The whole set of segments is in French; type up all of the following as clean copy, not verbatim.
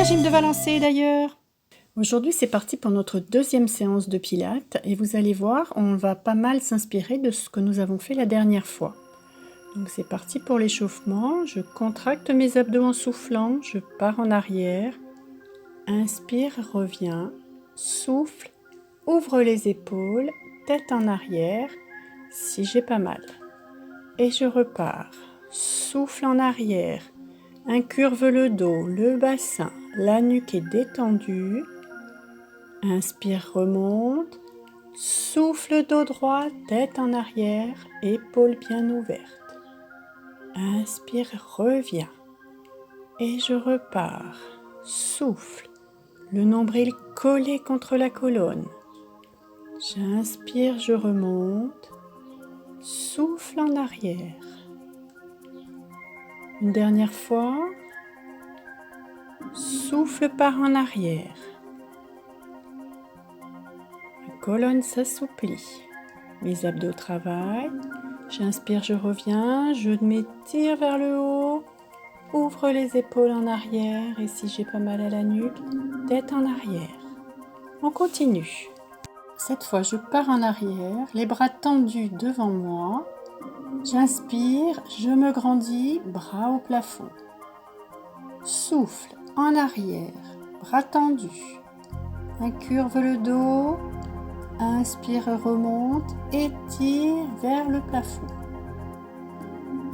régime de Valençay d'ailleurs. Aujourd'hui, c'est parti pour notre deuxième séance de pilates et vous allez voir, on va pas mal s'inspirer de ce que nous avons fait la dernière fois. Donc c'est parti pour l'échauffement, je contracte mes abdos en soufflant, je pars en arrière, inspire, reviens, souffle, ouvre les épaules, tête en arrière, si j'ai pas mal. Et je repars, souffle en arrière, incurve le dos, le bassin, la nuque est détendue. Inspire, remonte, souffle dos droit, tête en arrière, épaules bien ouvertes. Inspire, reviens. Et je repars. Souffle, le nombril collé contre la colonne. J'inspire, je remonte. Souffle en arrière. Une dernière fois. Souffle part en arrière. Colonne s'assouplit, mes abdos travaillent, j'inspire, je reviens, je m'étire vers le haut, ouvre les épaules en arrière et si j'ai pas mal à la nuque, tête en arrière. On continue. Cette fois, je pars en arrière, les bras tendus devant moi, j'inspire, je me grandis, bras au plafond. Souffle en arrière, bras tendus, incurve le dos. Inspire, remonte, étire vers le plafond.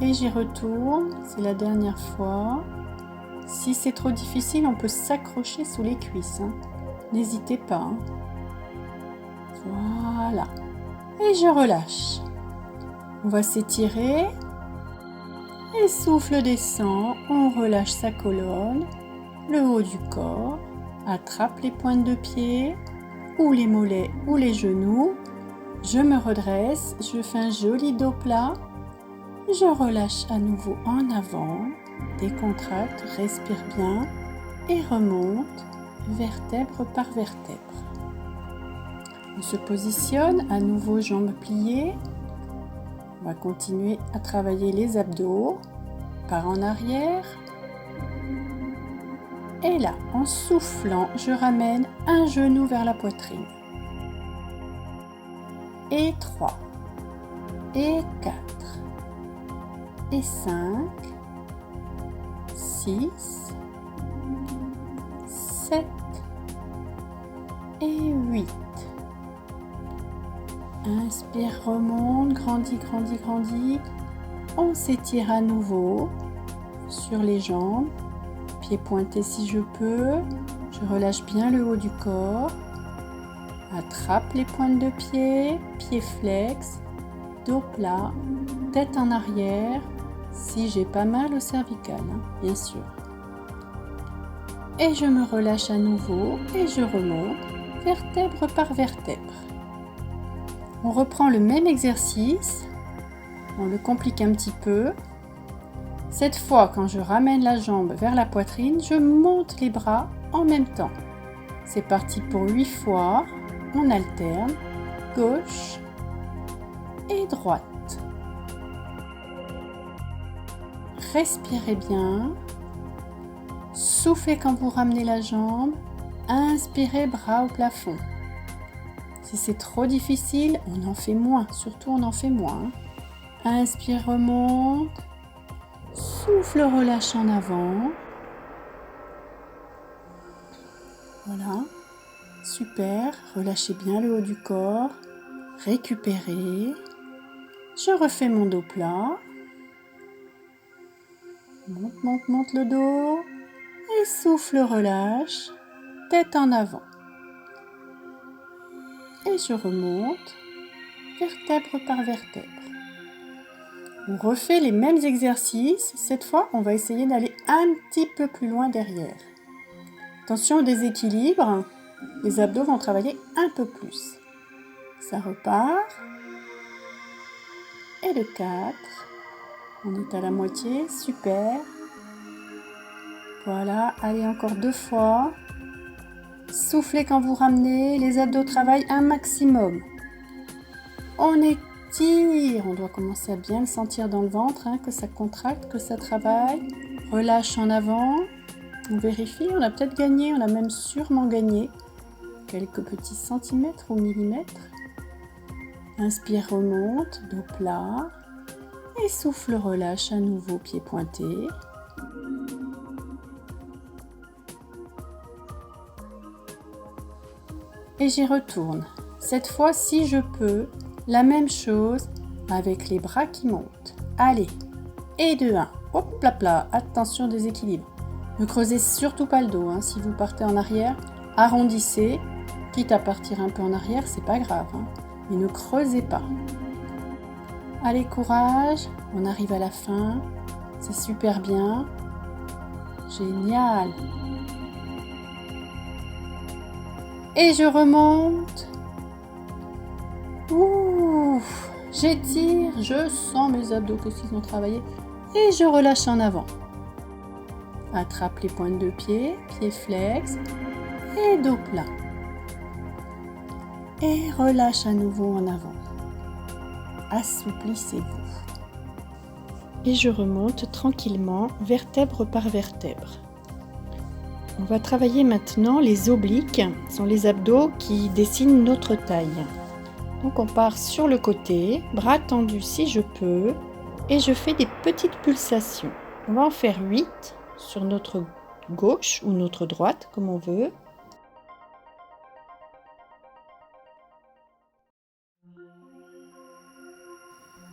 Et j'y retourne, c'est la dernière fois. Si c'est trop difficile, on peut s'accrocher sous les cuisses. N'hésitez pas. Voilà. Et je relâche. On va s'étirer. Et souffle descend, on relâche sa colonne, le haut du corps, attrape les pointes de pied. Ou les mollets ou les genoux, je me redresse, je fais un joli dos plat, je relâche à nouveau en avant, décontracte, respire bien et remonte vertèbre par vertèbre. On se positionne, à nouveau jambes pliées, on va continuer à travailler les abdos, par en arrière. Et là, en soufflant, je ramène un genou vers la poitrine. Et 3, et 4, et 5, 6, 7, et 8. Inspire, remonte, grandis, grandis, grandis. On s'étire à nouveau sur les jambes. Pieds pointés si je peux, je relâche bien le haut du corps, attrape les pointes de pied, pieds flex, dos plat, tête en arrière, si j'ai pas mal au cervical, bien sûr. Et je me relâche à nouveau et je remonte, vertèbre par vertèbre. On reprend le même exercice, on le complique un petit peu. Cette fois, quand je ramène la jambe vers la poitrine, je monte les bras en même temps. C'est parti pour 8 fois. On alterne, gauche et droite. Respirez bien. Soufflez quand vous ramenez la jambe. Inspirez, bras au plafond. Si c'est trop difficile, on en fait moins. Surtout, on en fait moins. Inspire, remonte. Souffle, relâche en avant. Voilà. Super. Relâchez bien le haut du corps. Récupérez. Je refais mon dos plat. Monte, monte, monte le dos. Et souffle, relâche. Tête en avant. Et je remonte. Vertèbre par vertèbre. On refait les mêmes exercices. Cette fois, on va essayer d'aller un petit peu plus loin derrière. Attention au déséquilibre. Les abdos vont travailler un peu plus. Ça repart. Et le 4. On est à la moitié. Super. Voilà. Allez, encore 2 fois. Soufflez quand vous ramenez. Les abdos travaillent un maximum. On étire. On doit commencer à bien le sentir dans le ventre, que ça contracte, que ça travaille. Relâche en avant. On vérifie, on a peut-être gagné, on a même sûrement gagné quelques petits centimètres ou millimètres. Inspire, remonte, dos plat. Et souffle, relâche à nouveau, pied pointé. Et j'y retourne. Cette fois, si je peux, la même chose avec les bras qui montent. Allez, et de 1. Hop là là, attention déséquilibre. Ne creusez surtout pas le dos. Si vous partez en arrière, arrondissez. Quitte à partir un peu en arrière, c'est pas grave. Mais ne creusez pas. Allez, courage. On arrive à la fin. C'est super bien. Génial. Et je remonte. Ouh, j'étire, je sens mes abdos qu'ils ont travaillé. Et je relâche en avant. Attrape les pointes de pied, pieds flex et dos plat. Et relâche à nouveau en avant. Assouplissez-vous. Et je remonte tranquillement, vertèbre par vertèbre. On va travailler maintenant les obliques, ce sont les abdos qui dessinent notre taille. Donc on part sur le côté, bras tendus si je peux, et je fais des petites pulsations. On va en faire 8 sur notre gauche ou notre droite, comme on veut.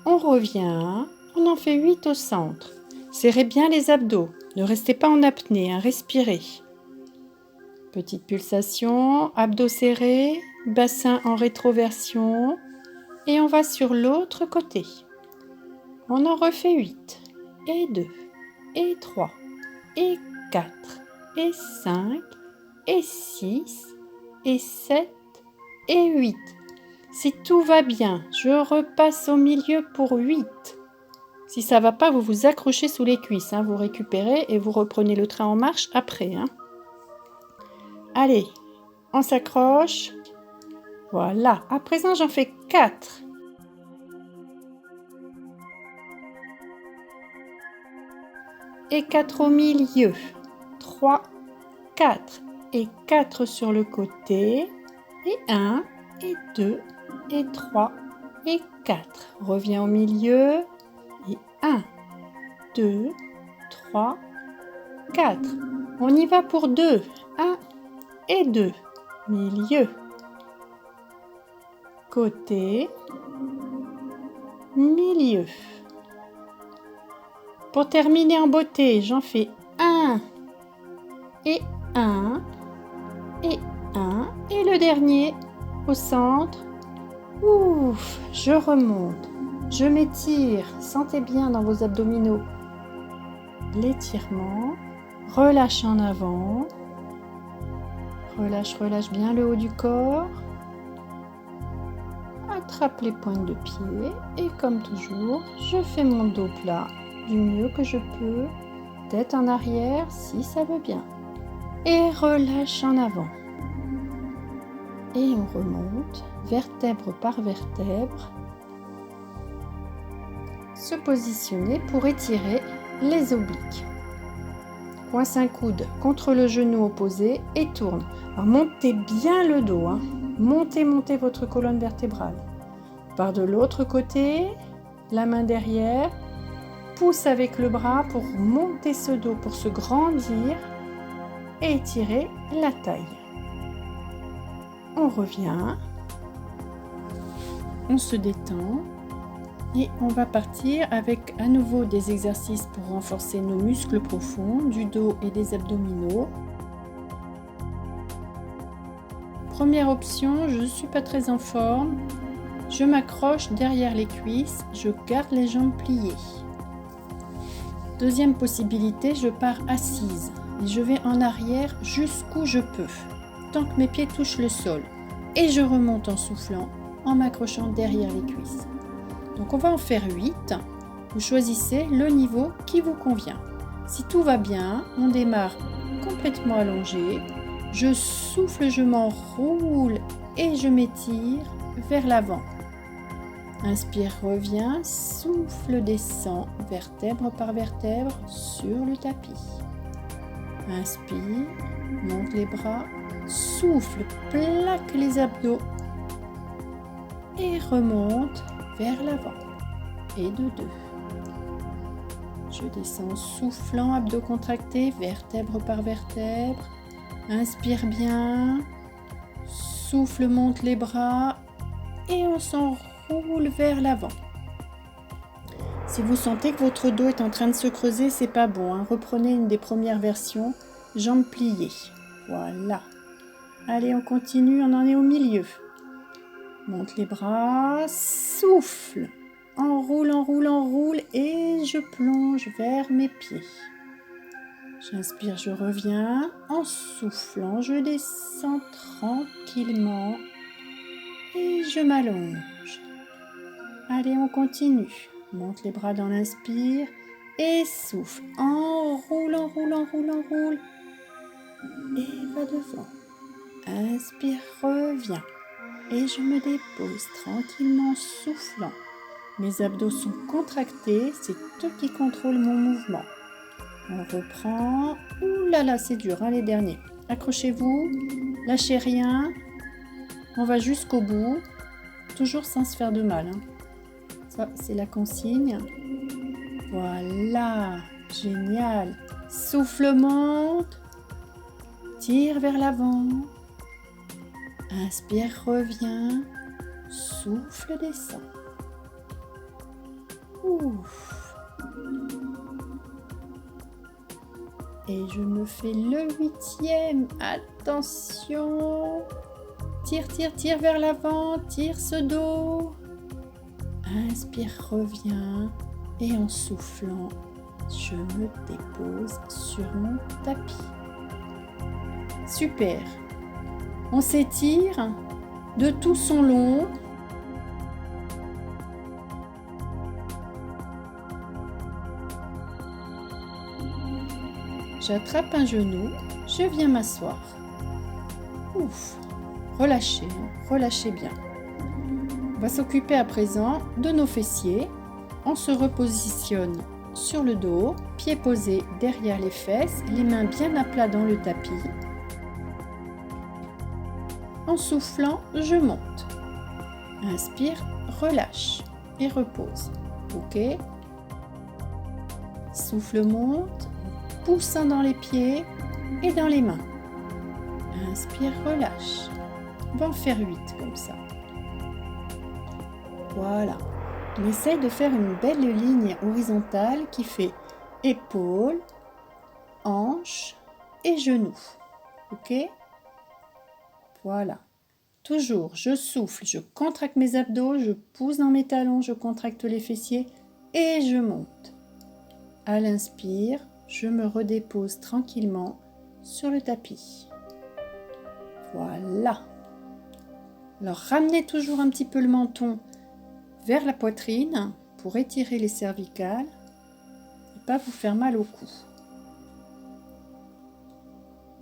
On revient, on en fait 8 au centre. Serrez bien les abdos, ne restez pas en apnée, respirez. Petite pulsation, abdos serrés, bassin en rétroversion et on va sur l'autre côté. On en refait 8 et 2 et 3 et 4 et 5 et 6 et 7 et 8. Si tout va bien, je repasse au milieu pour 8. Si ça ne va pas, vous vous accrochez sous les cuisses, vous récupérez et vous reprenez le train en marche après. Allez, on s'accroche. Voilà, à présent j'en fais 4. Et 4 au milieu. 3, 4 et 4 sur le côté. Et 1, et 2, et 3, et 4. Reviens au milieu. Et 1, 2, 3, 4. On y va pour 2. 1 et 2. Milieu. Côté. Milieu. Pour terminer en beauté, j'en fais 1 et 1 et 1 et le dernier au centre. Ouf, je remonte, je m'étire, sentez bien dans vos abdominaux l'étirement, relâche en avant, relâche bien le haut du corps, attrape les pointes de pied et comme toujours, je fais mon dos plat du mieux que je peux, tête en arrière si ça veut bien et relâche en avant. Et on remonte, vertèbre par vertèbre. Se positionner pour étirer les obliques. Coince un coude contre le genou opposé et tourne. Alors montez bien le dos, montez votre colonne vertébrale. Par de l'autre côté, la main derrière, pousse avec le bras pour monter ce dos, pour se grandir et étirer la taille. On revient, on se détend et on va partir avec à nouveau des exercices pour renforcer nos muscles profonds du dos et des abdominaux. Première option, je ne suis pas très en forme, je m'accroche derrière les cuisses, je garde les jambes pliées. Deuxième possibilité, je pars assise et je vais en arrière jusqu'où je peux, tant que mes pieds touchent le sol. Et je remonte en soufflant, en m'accrochant derrière les cuisses. Donc on va en faire 8. Vous choisissez le niveau qui vous convient. Si tout va bien, on démarre complètement allongé. Je souffle, je m'enroule et je m'étire vers l'avant. Inspire, reviens, souffle, descend, vertèbre par vertèbre sur le tapis. Inspire, monte les bras, souffle, plaque les abdos et remonte vers l'avant. Et de 2. Je descends en soufflant, abdos contractés, vertèbre par vertèbre. Inspire bien, souffle, monte les bras et on s'enroule vers l'avant. Si vous sentez que votre dos est en train de se creuser, c'est pas bon, hein. Reprenez une des premières versions, jambes pliées. Voilà. Allez, on continue, on en est au milieu. Monte les bras, souffle. Enroule, enroule, enroule et je plonge vers mes pieds. J'inspire, je reviens. En soufflant, je descends tranquillement et je m'allonge. Allez, on continue. Monte les bras dans l'inspire et souffle. Enroule, enroule, enroule, enroule. Et va devant. Inspire, reviens. Et je me dépose tranquillement en soufflant. Mes abdos sont contractés, c'est eux qui contrôlent mon mouvement. On reprend. Ouh là là, c'est dur, hein, les derniers. Accrochez-vous, lâchez rien. On va jusqu'au bout, toujours sans se faire de mal, hein. Ça, c'est la consigne. Voilà, génial. Souffle, monte. Tire vers l'avant. Inspire, reviens. Souffle, descend. Ouf. Et je me fais le 8e. Attention. Tire, tire, tire vers l'avant. Tire ce dos. Inspire, reviens. Et en soufflant, je me dépose sur mon tapis. Super. On s'étire de tout son long. J'attrape un genou, je viens m'asseoir. Ouf, relâchez, relâchez bien. On va s'occuper à présent de nos fessiers. On se repositionne sur le dos, pieds posés derrière les fesses, les mains bien à plat dans le tapis. En soufflant, je monte. Inspire, relâche et repose. Ok. Souffle, monte, poussant dans les pieds et dans les mains. Inspire, relâche. On va en faire 8 comme ça. Voilà. On essaye de faire une belle ligne horizontale qui fait épaules, hanches et genoux. Ok? Voilà. Toujours, je souffle, je contracte mes abdos, je pousse dans mes talons, je contracte les fessiers et je monte. À l'inspire, je me redépose tranquillement sur le tapis. Voilà. Alors, ramenez toujours un petit peu le menton vers la poitrine pour étirer les cervicales et pas vous faire mal au cou.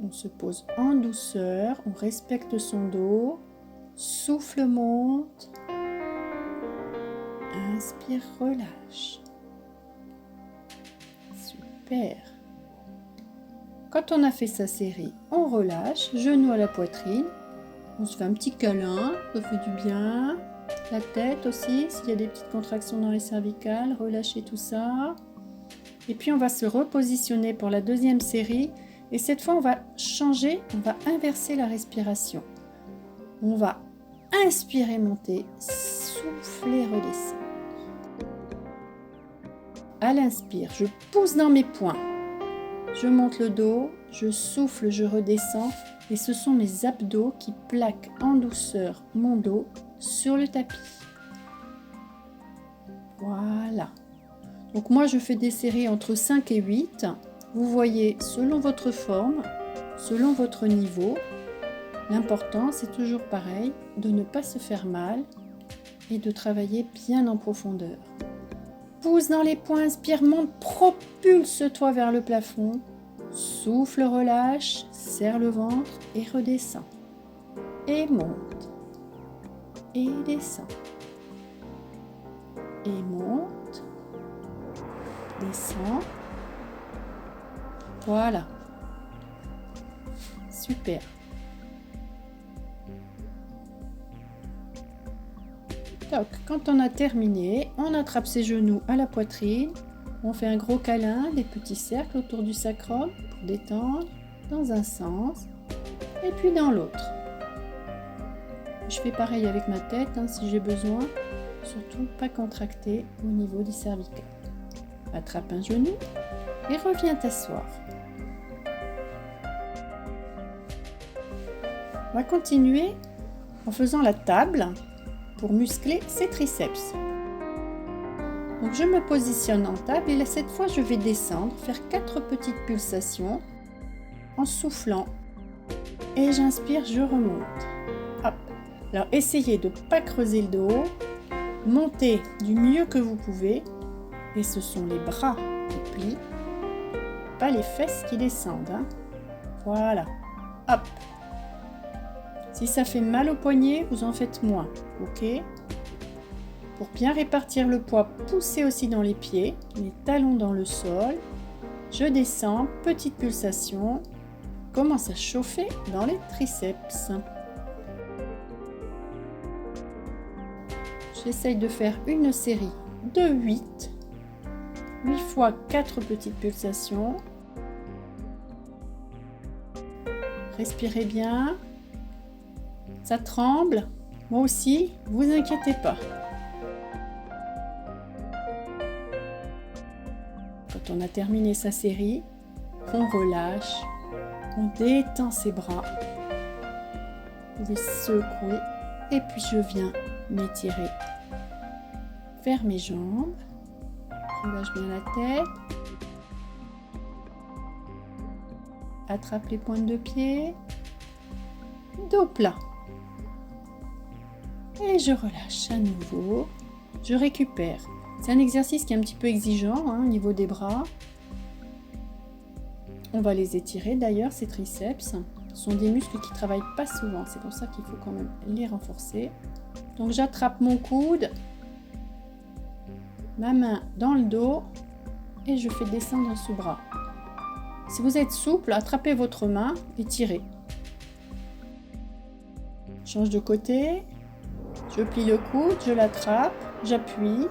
On se pose en douceur, on respecte son dos. Souffle, monte. Inspire, relâche. Super. Quand on a fait sa série, on relâche, genou à la poitrine. On se fait un petit câlin, ça fait du bien. La tête aussi, s'il y a des petites contractions dans les cervicales, relâchez tout ça. Et puis on va se repositionner pour la deuxième série. Et cette fois, on va changer, on va inverser la respiration. On va inspirer, monter, souffler, redescendre. À l'inspire, je pousse dans mes poings. Je monte le dos, je souffle, je redescends. Et ce sont mes abdos qui plaquent en douceur mon dos sur le tapis. Voilà. Donc moi, je fais des séries entre 5 et 8. Vous voyez, selon votre forme, selon votre niveau, l'important, c'est toujours pareil, de ne pas se faire mal et de travailler bien en profondeur. Pousse dans les poings, inspire, monte, propulse-toi vers le plafond. Souffle, relâche, serre le ventre et redescend. Et monte. Et descend. Et monte. Descend. Voilà. Super. Toc. Quand on a terminé, on attrape ses genoux à la poitrine. On fait un gros câlin, des petits cercles autour du sacrum pour détendre dans un sens et puis dans l'autre. Je fais pareil avec ma tête si j'ai besoin, surtout pas contracter au niveau des cervicales. Attrape un genou et reviens t'asseoir. On va continuer en faisant la table pour muscler ses triceps. Donc je me positionne en table et là cette fois je vais descendre, faire 4 petites pulsations en soufflant et j'inspire, je remonte. Hop. Alors essayez de ne pas creuser le dos, montez du mieux que vous pouvez et ce sont les bras qui plient, pas les fesses qui descendent. Voilà. Hop. Si ça fait mal au poignet, vous en faites moins, ok? Pour bien répartir le poids, poussez aussi dans les pieds, les talons dans le sol. Je descends, petite pulsation, commence à chauffer dans les triceps. J'essaye de faire une série de 8 fois 4 petites pulsations. Respirez bien. Ça tremble, moi aussi, vous inquiétez pas. Quand on a terminé sa série, on relâche, on détend ses bras. Vous pouvez secouer et puis je viens m'étirer vers mes jambes. Relâche bien la tête. Attrape les pointes de pied. Dos plat. Et je relâche à nouveau. Je récupère. C'est un exercice qui est un petit peu exigeant au niveau des bras. On va les étirer d'ailleurs, ces triceps. Ce sont des muscles qui ne travaillent pas souvent. C'est pour ça qu'il faut quand même les renforcer. Donc j'attrape mon coude, ma main dans le dos et je fais descendre un sous-bras. Si vous êtes souple, attrapez votre main et tirez. Change de côté. Je plie le coude, je l'attrape, j'appuie.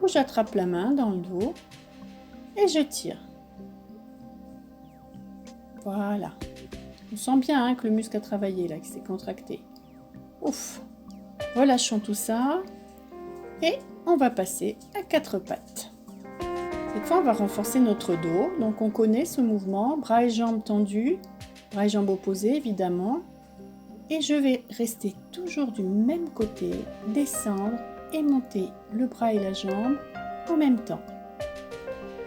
Ou j'attrape la main dans le dos et je tire. Voilà. On sent bien que le muscle a travaillé, là, que c'est contracté. Ouf. Relâchons tout ça. Et on va passer à 4 pattes. Cette fois, on va renforcer notre dos. Donc, on connaît ce mouvement. Bras et jambes tendus. Bras et jambes opposés, évidemment. Et je vais rester toujours du même côté, descendre et monter le bras et la jambe en même temps.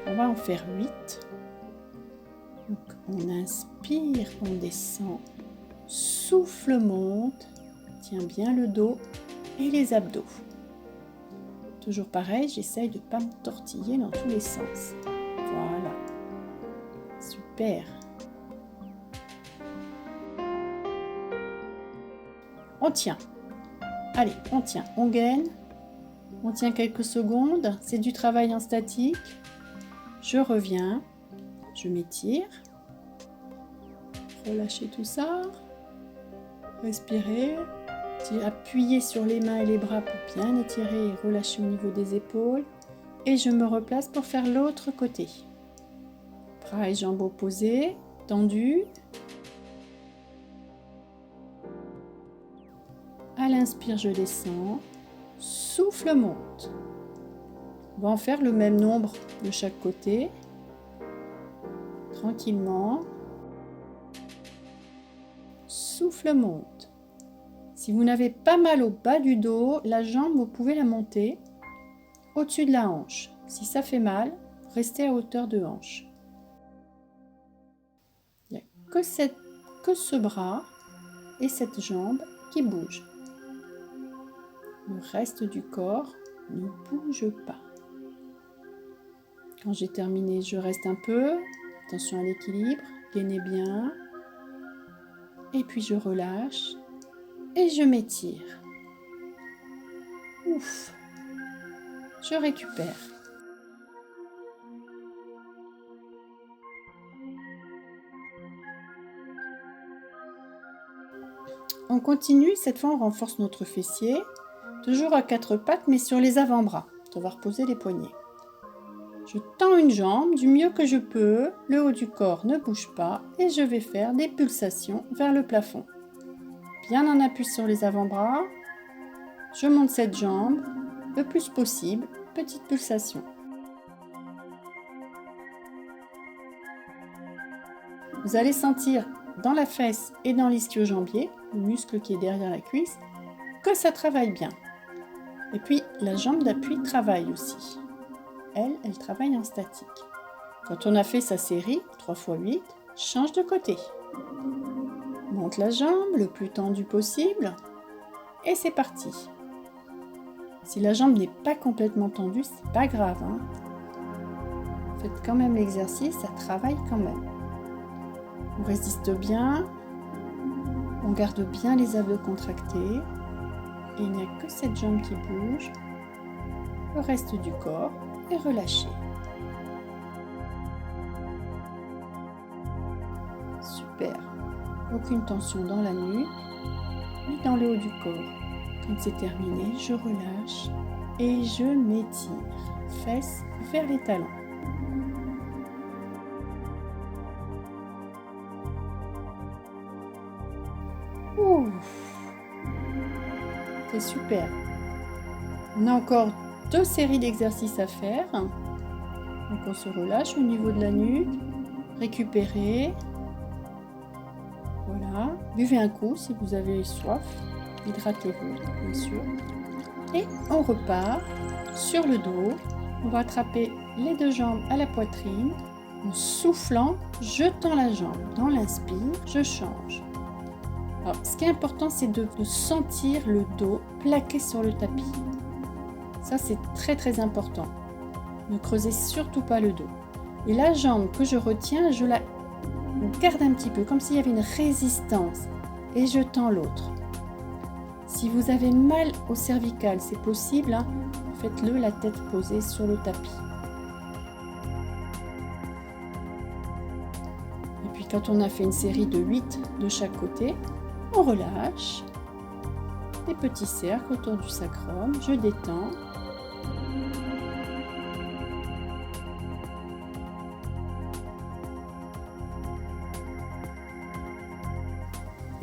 On va en faire 8. Donc, on inspire, on descend, souffle, monte, tient bien le dos et les abdos. Toujours pareil, j'essaye de ne pas me tortiller dans tous les sens. Voilà. Super. On tient. Allez, on tient, on gaine. On tient quelques secondes. C'est du travail en statique. Je reviens. Je m'étire. Relâchez tout ça. Respirez. Appuyez sur les mains et les bras pour bien étirer et relâcher au niveau des épaules. Et je me replace pour faire l'autre côté. Bras et jambes opposés, tendus. À l'inspire, je descends. Souffle, monte. On va en faire le même nombre de chaque côté. Tranquillement. Souffle, monte. Si vous n'avez pas mal au bas du dos, la jambe, vous pouvez la monter au-dessus de la hanche. Si ça fait mal, restez à hauteur de hanche. Il n'y a que ce bras et cette jambe qui bougent. Le reste du corps ne bouge pas. Quand j'ai terminé, je reste un peu. Attention à l'équilibre. Gainez bien. Et puis je relâche. Et je m'étire. Ouf. Je récupère. on continue. Cette fois, on renforce notre fessier. Toujours à 4 pattes, mais sur les avant-bras. On va reposer les poignets. Je tends une jambe du mieux que je peux. Le haut du corps ne bouge pas. Et je vais faire des pulsations vers le plafond. Bien en appui sur les avant-bras. Je monte cette jambe le plus possible. Petite pulsation. Vous allez sentir dans la fesse et dans l'ischio-jambier, le muscle qui est derrière la cuisse, que ça travaille bien. Et puis, la jambe d'appui travaille aussi. Elle travaille en statique. Quand on a fait sa série, 3x8, change de côté. Monte la jambe le plus tendue possible. Et c'est parti. Si la jambe n'est pas complètement tendue, c'est pas grave. Faites quand même l'exercice, ça travaille quand même. On résiste bien. On garde bien les abdos contractés. Et il n'y a que cette jambe qui bouge. Le reste du corps est relâché. Super. Aucune tension dans la nuque, ni dans le haut du corps. Quand c'est terminé, je relâche et je m'étire. Fesses vers les talons. Ouf. C'est super. On a encore 2 séries d'exercices à faire. Donc on se relâche au niveau de la nuque. Récupérez. Voilà. Buvez un coup si vous avez soif. Hydratez-vous, bien sûr. Et on repart sur le dos. On va attraper les 2 jambes à la poitrine. En soufflant, je tends la jambe. Dans l'inspire, je change. Alors, ce qui est important, c'est de sentir le dos plaqué sur le tapis. Ça, c'est très très important. Ne creusez surtout pas le dos. Et la jambe que je retiens, je la garde un petit peu, comme s'il y avait une résistance. Et je tends l'autre. Si vous avez mal au cervical, c'est possible, faites-le la tête posée sur le tapis. Et puis quand on a fait une série de 8 de chaque côté, on relâche. Des petits cercles autour du sacrum, je détends.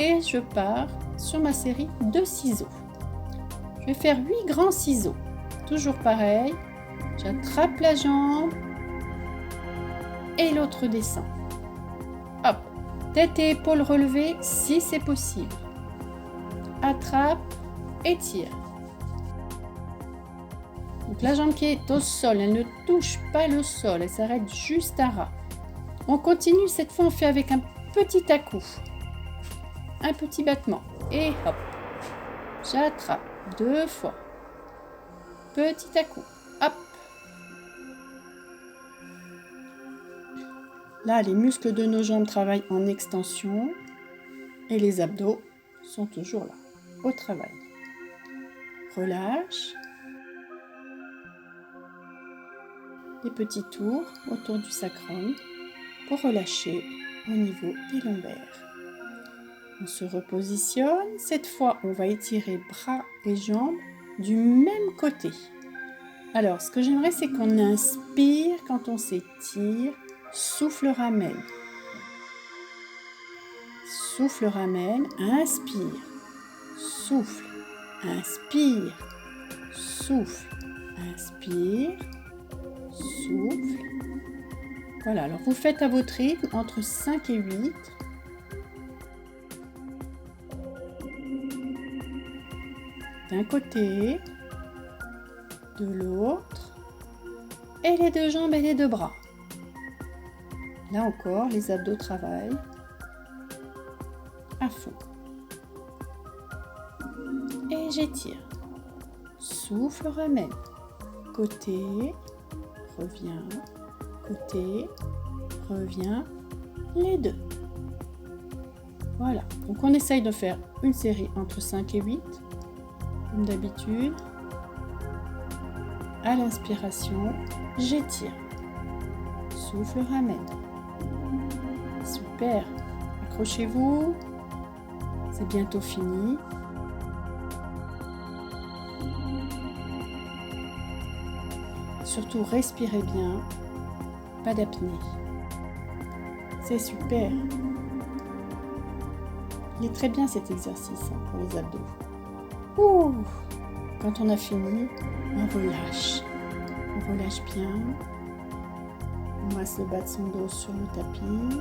Et je pars sur ma série de ciseaux. Je vais faire 8 grands ciseaux. Toujours pareil, j'attrape la jambe et l'autre descend. Hop, tête et épaules relevées si c'est possible. Attrape, étire. Donc la jambe qui est au sol, elle ne touche pas le sol, elle s'arrête juste à ras. On continue, cette fois on fait avec un petit à-coup. Un petit battement et hop, j'attrape 2 fois, petit à-coup, hop. Là, les muscles de nos jambes travaillent en extension et les abdos sont toujours là, au travail. Relâche. Des petits tours autour du sacrum pour relâcher au niveau des lombaires. On se repositionne. Cette fois, on va étirer bras et jambes du même côté. Alors, ce que j'aimerais, c'est qu'on inspire quand on s'étire. Souffle, ramène. Souffle, ramène. Inspire. Souffle. Inspire. Souffle. Inspire. Souffle. Voilà, alors vous faites à votre rythme entre 5 et 8. D'un côté, de l'autre, et les 2 jambes et les 2 bras. Là encore, les abdos travaillent à fond. Et j'étire. Souffle, ramène. Côté, reviens. Côté, reviens. Les 2. Voilà. Donc on essaye de faire une série entre 5 et 8. Comme d'habitude, à l'inspiration, j'étire. Souffle, ramène. Super. Accrochez-vous. C'est bientôt fini. Surtout, respirez bien, pas d'apnée. C'est super. Il est très bien cet exercice pour les abdos. Ouh. Quand on a fini, on relâche. On relâche bien. On masse le bas de son dos sur le tapis.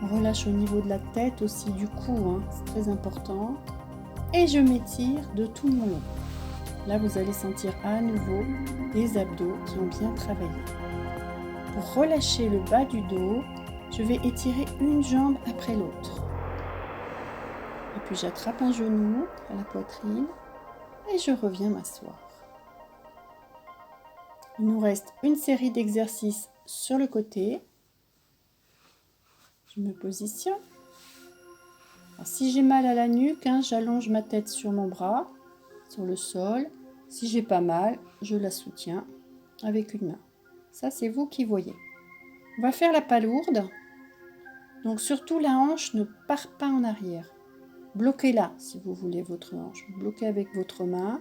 On relâche au niveau de la tête aussi, du cou, c'est très important. Et je m'étire de tout mon long. Là, vous allez sentir à nouveau les abdos qui ont bien travaillé. Pour relâcher le bas du dos, je vais étirer une jambe après l'autre. Et puis j'attrape un genou à la poitrine et je reviens m'asseoir. Il nous reste une série d'exercices sur le côté. Je me positionne. Alors, si j'ai mal à la nuque, j'allonge ma tête sur mon bras, sur le sol. Si j'ai pas mal, je la soutiens avec une main. Ça, c'est vous qui voyez. On va faire la palourde. Donc surtout, la hanche ne part pas en arrière. Bloquez-la si vous voulez votre hanche. Bloquez avec votre main.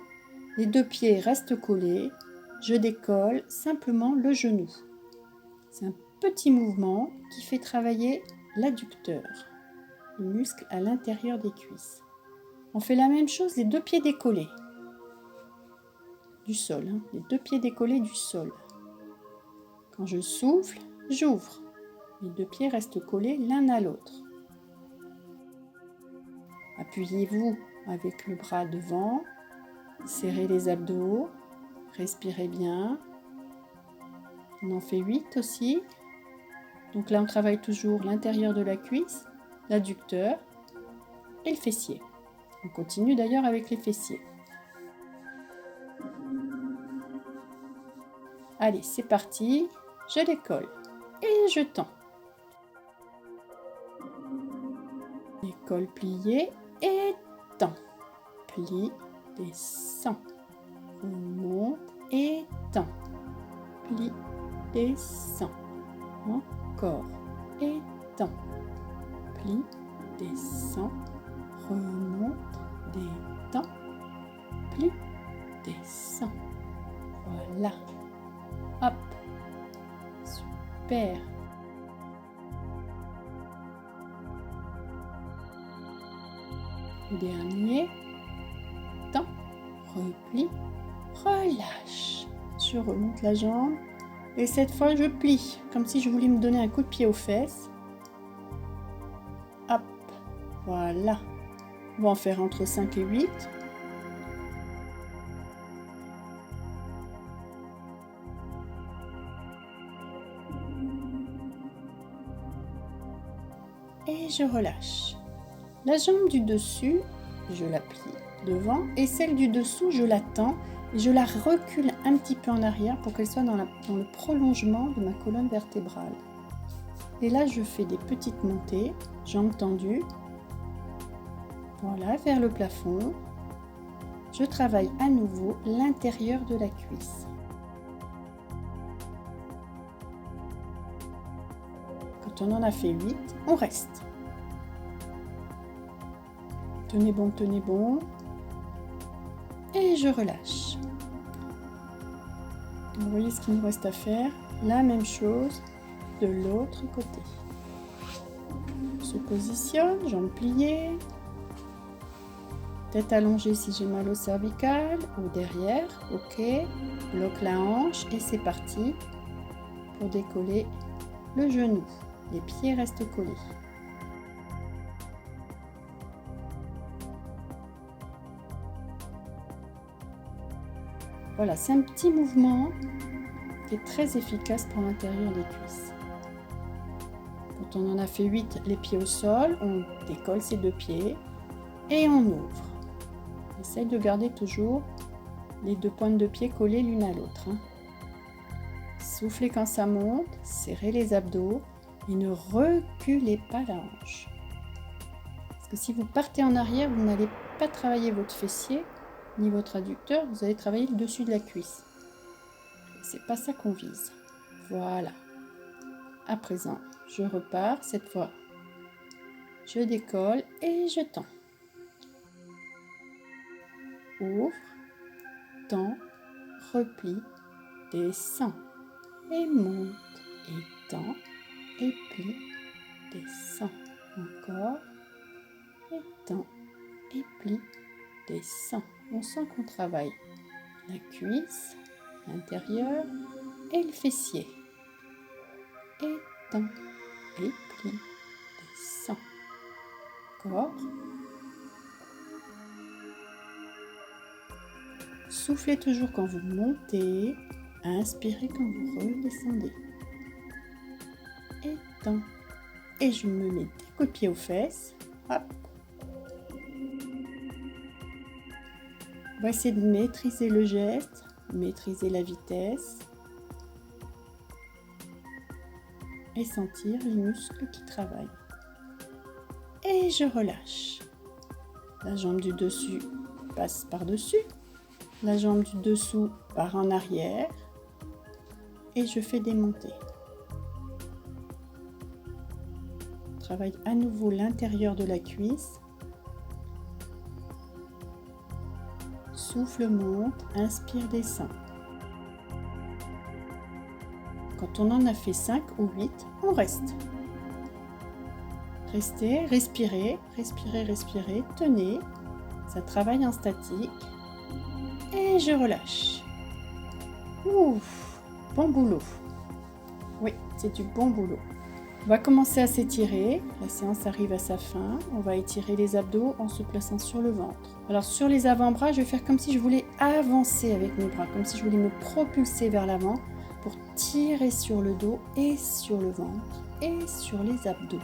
Les deux pieds restent collés. Je décolle simplement le genou. C'est un petit mouvement qui fait travailler l'adducteur, le muscle à l'intérieur des cuisses. On fait la même chose, les deux pieds décollés du sol, les deux pieds décollés du sol. Quand je souffle, j'ouvre. Les deux pieds restent collés l'un à l'autre. Appuyez-vous avec le bras devant, serrez les abdos, respirez bien. On en fait 8 aussi. Donc là, on travaille toujours l'intérieur de la cuisse, l'adducteur et le fessier. On continue d'ailleurs avec les fessiers. Allez, c'est parti. Je décolle et je tends. Décolle, plié et tend. Plie, descend. Remonte et tend. Plie, descend. Encore et tend. Plie, descend. Remonte, détend. Plie, descend. Voilà. Hop. Super. Dernier. Tend. Replie. Relâche. Je remonte la jambe. Et cette fois, je plie. Comme si je voulais me donner un coup de pied aux fesses. Hop. Voilà. On va en faire entre 5 et 8. Et je relâche. La jambe du dessus, je la plie devant et celle du dessous, je la tends et je la recule un petit peu en arrière pour qu'elle soit dans le prolongement de ma colonne vertébrale. Et là, je fais des petites montées, jambes tendues. Voilà, vers le plafond. Je travaille à nouveau l'intérieur de la cuisse. Quand on en a fait 8, on reste. Tenez bon, tenez bon. Et je relâche. Vous voyez ce qu'il nous reste à faire. La même chose de l'autre côté. On se positionne, jambes pliées. Tête allongée si j'ai mal au cervical ou derrière. Ok. Bloque la hanche et c'est parti pour décoller le genou. Les pieds restent collés. Voilà, c'est un petit mouvement qui est très efficace pour l'intérieur des cuisses. Quand on en a fait 8, les pieds au sol, on décolle ses deux pieds et on ouvre. Essaye de garder toujours les deux pointes de pied collées l'une à l'autre. Soufflez quand ça monte, serrez les abdos et ne reculez pas la hanche. Parce que si vous partez en arrière, vous n'allez pas travailler votre fessier ni votre adducteur, vous allez travailler le dessus de la cuisse. C'est pas ça qu'on vise. Voilà. À présent, je repars. Cette fois, Je décolle et je tends. Ouvre, tends, replie, descends et monte et tends et plie, descends. Encore et tends et plie, descends. On sent qu'on travaille la cuisse, l'intérieur et le fessier. Et tends et plie, descends. Encore. Soufflez toujours quand vous montez, inspirez quand vous redescendez. Et tends. Et je me mets des coups de pied aux fesses. Hop. On va essayer de maîtriser le geste, maîtriser la vitesse et sentir les muscles qui travaillent. Et je relâche. La jambe du dessus passe par-dessus. La jambe du dessous part en arrière. Et je fais des montées. Travaille à nouveau l'intérieur de la cuisse. Souffle, monte, inspire, descend. Quand on en a fait 5 ou 8, on reste. Restez, respirez, respirez, respirez, tenez. Ça travaille en statique. Et je relâche. Ouf, bon boulot. Oui, c'est du bon boulot. On va commencer à s'étirer. La séance arrive à sa fin. On va étirer les abdos en se plaçant sur le ventre. Alors sur les avant-bras, je vais faire comme si je voulais avancer avec mes bras, comme si je voulais me propulser vers l'avant pour tirer sur le dos et sur le ventre et sur les abdos.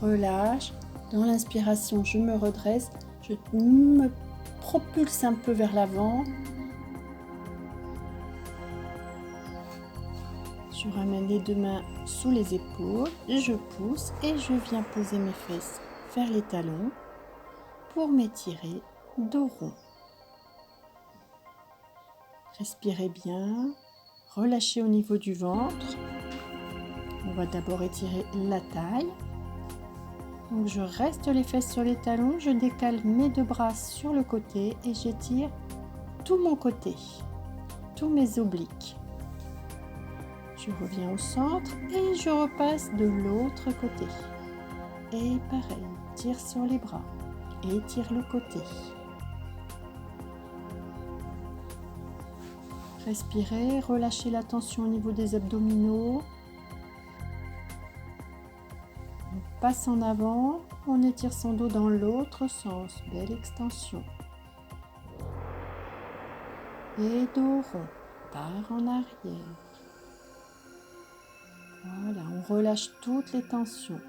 Relâche. Dans l'inspiration, je me redresse. Je me propulse un peu vers l'avant. Je ramène les deux mains sous les épaules, je pousse et je viens poser mes fesses vers les talons pour m'étirer dos rond. Respirez bien, relâchez au niveau du ventre. On va d'abord étirer la taille. Donc je reste les fesses sur les talons, je décale mes deux bras sur le côté et j'étire tout mon côté, tous mes obliques. Je reviens au centre et je repasse de l'autre côté. Et pareil, tire sur les bras et tire le côté. Respirez, relâchez la tension au niveau des abdominaux. On passe en avant, on étire son dos dans l'autre sens. Belle extension. Et dos rond, part en arrière. Voilà, on relâche toutes les tensions.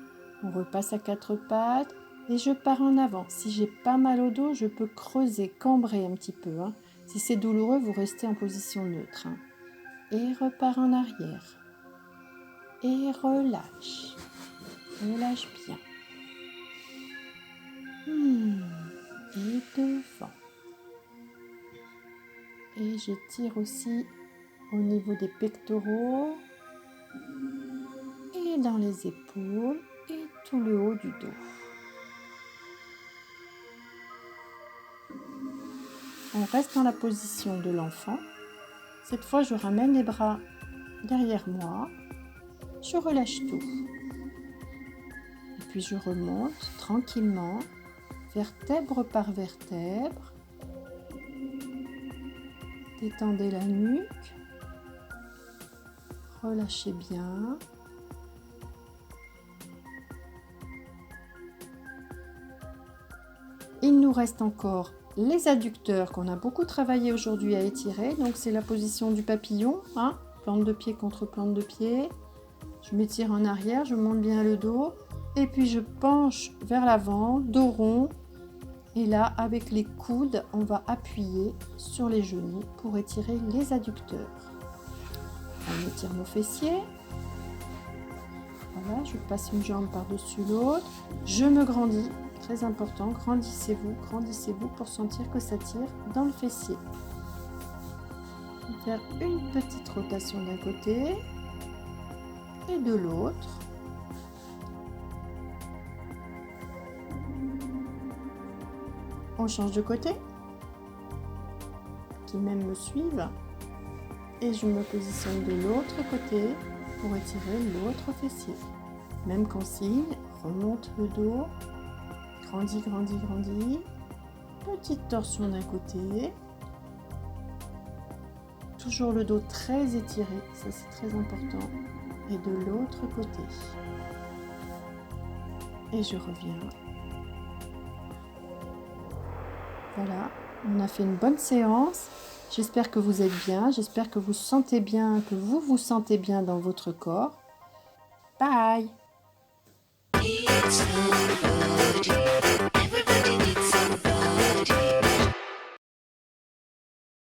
On repasse à quatre pattes et je pars en avant. Si j'ai pas mal au dos, je peux creuser, cambrer un petit peu. Si c'est douloureux, vous restez en position neutre. Et repars en arrière. Et relâche. Relâche bien. Et devant. Et j'étire aussi au niveau des pectoraux. Et dans les épaules et tout le haut du dos. On reste dans la position de l'enfant. Cette fois, je ramène les bras derrière moi. Je relâche tout. Et puis je remonte tranquillement, vertèbre par vertèbre. Détendez la nuque. Relâchez bien. Il nous reste encore les adducteurs qu'on a beaucoup travaillé aujourd'hui à étirer. Donc c'est la position du papillon, plante de pied contre plante de pied. Je m'étire en arrière, je monte bien le dos et puis je penche vers l'avant, dos rond. Et là, avec les coudes, on va appuyer sur les genoux pour étirer les adducteurs. On étire nos fessiers. Voilà, je passe une jambe par-dessus l'autre. Je me grandis. Très important, grandissez-vous pour sentir que ça tire dans le fessier. On va faire une petite rotation d'un côté et de l'autre. On change de côté. Qui même me suivent. Et je me positionne de l'autre côté pour étirer l'autre fessier. Même consigne, remonte le dos, grandis, grandis, grandis. Petite torsion d'un côté. Toujours le dos très étiré, ça c'est très important. Et de l'autre côté. Et je reviens. Voilà, on a fait une bonne séance. J'espère que vous êtes bien, j'espère que vous sentez bien, que vous vous sentez bien dans votre corps. Bye!